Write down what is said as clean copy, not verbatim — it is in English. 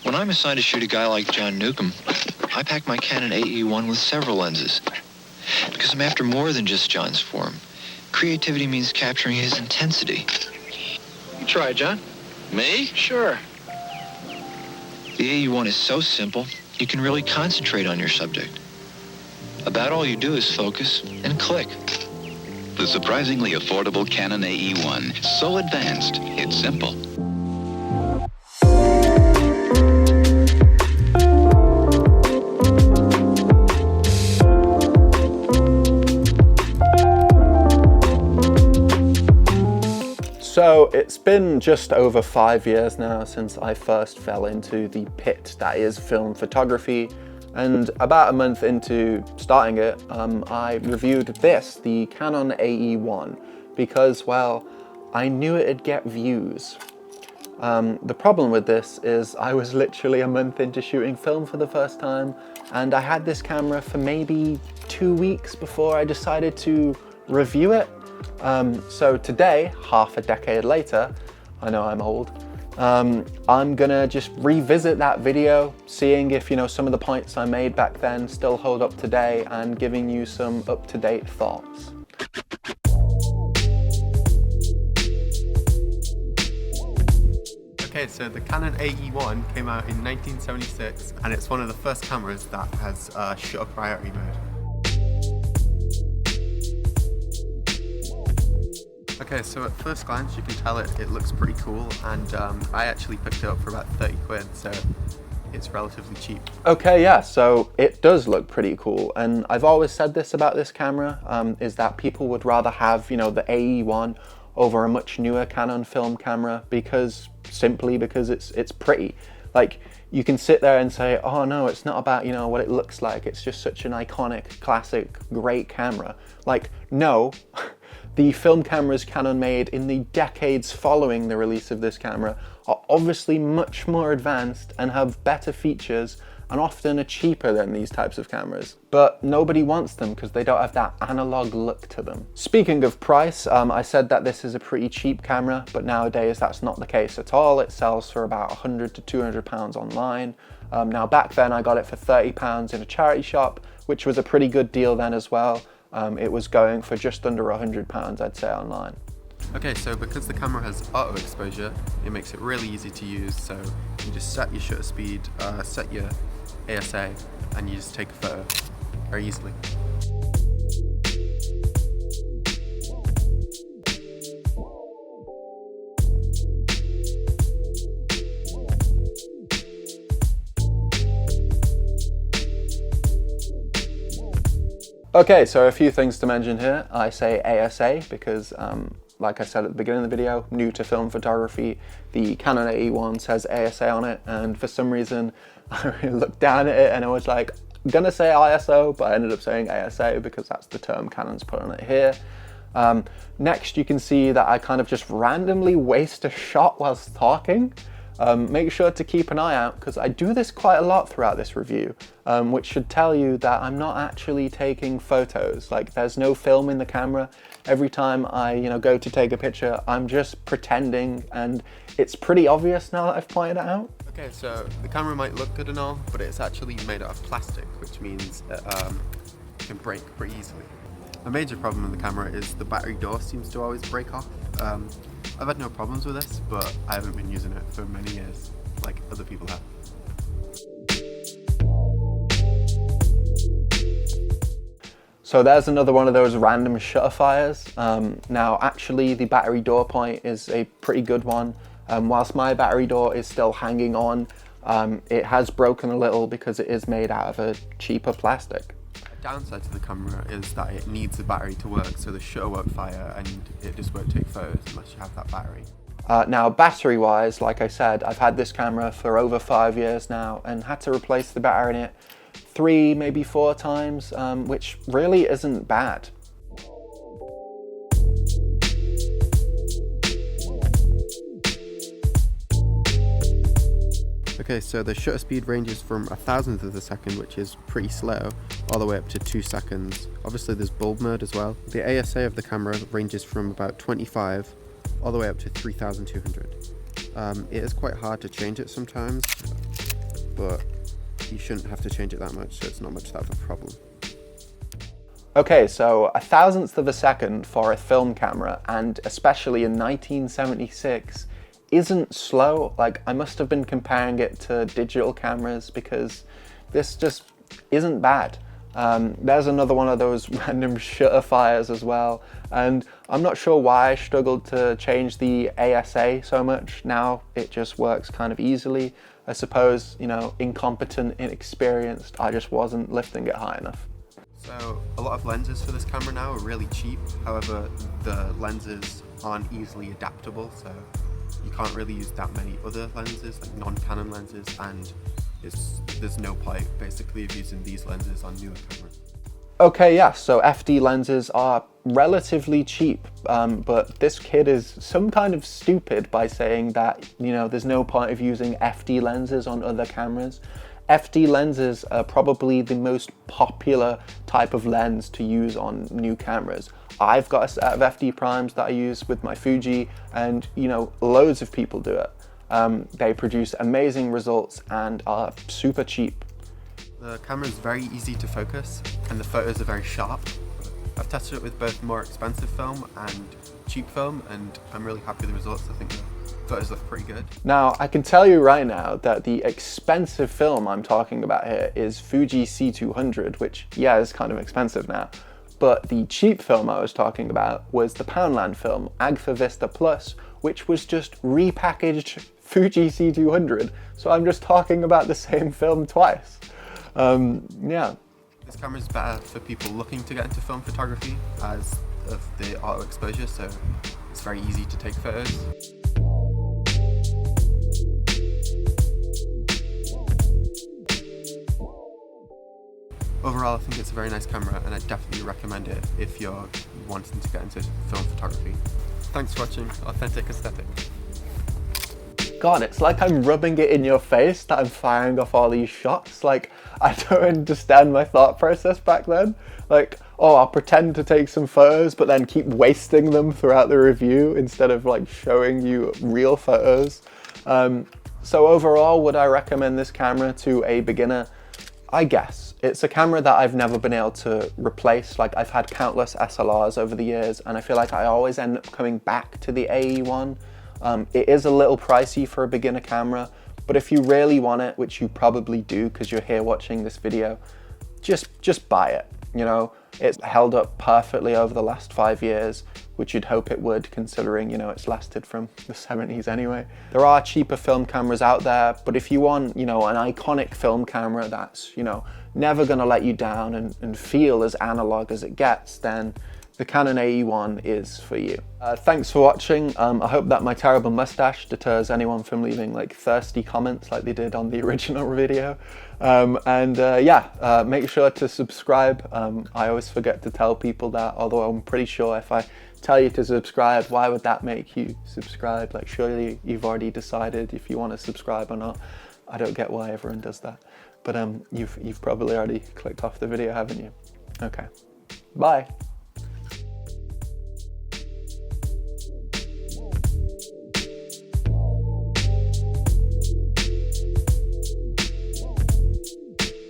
When I'm assigned to shoot a guy like John Newcomb, I pack my Canon AE-1 with several lenses. Because I'm after more than just John's form. Creativity means capturing his intensity. You try, John. Me? Sure. The AE-1 is so simple, you can really concentrate on your subject. About all you do is focus and click. The surprisingly affordable Canon AE-1. So advanced, it's simple. So it's been just over 5 years now since I first fell into the pit that is film photography, and about a month into starting it, I reviewed the Canon AE-1 because, well, I knew it'd get views. The problem with this is I was literally a month into shooting film for the first time, and I had this camera for maybe 2 weeks before I decided to review it. So today, half a decade later, I know I'm old, I'm gonna just revisit that video, seeing if, some of the points I made back then still hold up today, and giving you some up-to-date thoughts. Okay, so the Canon AE-1 came out in 1976, and it's one of the first cameras that has shutter priority mode. Okay, so at first glance you can tell it looks pretty cool, and I actually picked it up for about 30 quid, so it's relatively cheap. Okay, yeah, so it does look pretty cool, and I've always said this about this camera, is that people would rather have, the AE-1 over a much newer Canon film camera simply because it's pretty. Like, you can sit there and say, oh no, it's not about, what it looks like, it's just such an iconic, classic, great camera. Like, no. The film cameras Canon made in the decades following the release of this camera are obviously much more advanced and have better features, and often are cheaper than these types of cameras. But nobody wants them because they don't have that analog look to them. Speaking of price, I said that this is a pretty cheap camera, but nowadays that's not the case at all. It sells for about £100 to £200 online. Now back then I got it for £30 in a charity shop, which was a pretty good deal then as well. It was going for just under £100, I'd say, online. Okay, so because the camera has auto exposure, it makes it really easy to use. So you just set your shutter speed, set your ASA, and you just take a photo very easily. Okay, so a few things to mention here. I say ASA because, like I said at the beginning of the video, new to film photography, the Canon AE-1 says ASA on it, and for some reason I really looked down at it and I was like, I'm gonna say ISO, but I ended up saying ASA because that's the term Canon's put on it here. Next, you can see that I kind of just randomly waste a shot whilst talking. Make sure to keep an eye out because I do this quite a lot throughout this review, which should tell you that I'm not actually taking photos. Like, there's no film in the camera. Every time I go to take a picture, I'm just pretending, and it's pretty obvious now that I've pointed it out. Okay, so the camera might look good and all, but it's actually made out of plastic, which means it can break pretty easily. A major problem in the camera is the battery door seems to always break off. I've had no problems with this, but I haven't been using it for many years, like other people have. So there's another one of those random shutter fires. Now, actually, the battery door point is a pretty good one. Whilst my battery door is still hanging on, it has broken a little because it is made out of a cheaper plastic. The downside to the camera is that it needs the battery to work, so the shutter won't fire and it just won't take photos unless you have that battery. Now, battery-wise, like I said, I've had this camera for over 5 years now and had to replace the battery in it 3, maybe 4 times, which really isn't bad. Okay, so the shutter speed ranges from 1,000th of a second, which is pretty slow, all the way up to 2 seconds. Obviously there's bulb mode as well. The ASA of the camera ranges from about 25 all the way up to 3,200. It is quite hard to change it sometimes. but you shouldn't have to change it that much, so it's not much of a problem. Okay, so a thousandth of a second for a film camera, and especially in 1976, isn't slow. Like, I must have been comparing it to digital cameras because this just isn't bad. There's another one of those random shutter fires as well, and I'm not sure why I struggled to change the ASA so much. Now it just works kind of easily. I suppose, you know, incompetent, inexperienced, I just wasn't lifting it high enough. So a lot of lenses for this camera now are really cheap. However, the lenses aren't easily adaptable, so you can't really use that many other lenses, like non-Canon lenses, and there's no point basically of using these lenses on newer cameras. Okay, yeah, so FD lenses are relatively cheap, but this kid is some kind of stupid by saying that, you know, there's no point of using FD lenses on other cameras. FD lenses are probably the most popular type of lens to use on new cameras. I've got a set of FD primes that I use with my Fuji, and, you know, loads of people do it. They produce amazing results and are super cheap. The camera is very easy to focus and the photos are very sharp. I've tested it with both more expensive film and cheap film, and I'm really happy with the results. I think the photos look pretty good. Now, I can tell you right now that the expensive film I'm talking about here is Fuji C200, which, yeah, is kind of expensive now. But the cheap film I was talking about was the Poundland film, Agfa Vista Plus, which was just repackaged Fuji C200. So I'm just talking about the same film twice. Yeah. This camera is better for people looking to get into film photography as of the auto exposure, so it's very easy to take photos. Overall, I think it's a very nice camera, and I definitely recommend it if you're wanting to get into film photography. Thanks for watching Authentic Aesthetic. God, it's like I'm rubbing it in your face that I'm firing off all these shots. Like, I don't understand my thought process back then. Like, oh, I'll pretend to take some photos, but then keep wasting them throughout the review instead of like showing you real photos. So overall, would I recommend this camera to a beginner? I guess. It's a camera that I've never been able to replace. Like, I've had countless SLRs over the years, and I feel like I always end up coming back to the AE-1. It is a little pricey for a beginner camera, but if you really want it, which you probably do because you're here watching this video, just buy it. You know, it's held up perfectly over the last 5 years, which you'd hope it would, considering, you know, it's lasted from the 70s anyway. There are cheaper film cameras out there, but if you want, you know, an iconic film camera that's, you know, never gonna let you down and feel as analog as it gets, then the Canon AE-1 is for you. Thanks for watching. I hope that my terrible mustache deters anyone from leaving like thirsty comments like they did on the original video. Yeah, make sure to subscribe. I always forget to tell people that, although I'm pretty sure if I tell you to subscribe, why would that make you subscribe? Like, surely you've already decided if you want to subscribe or not. I don't get why everyone does that. But you've probably already clicked off the video, haven't you? Okay, bye.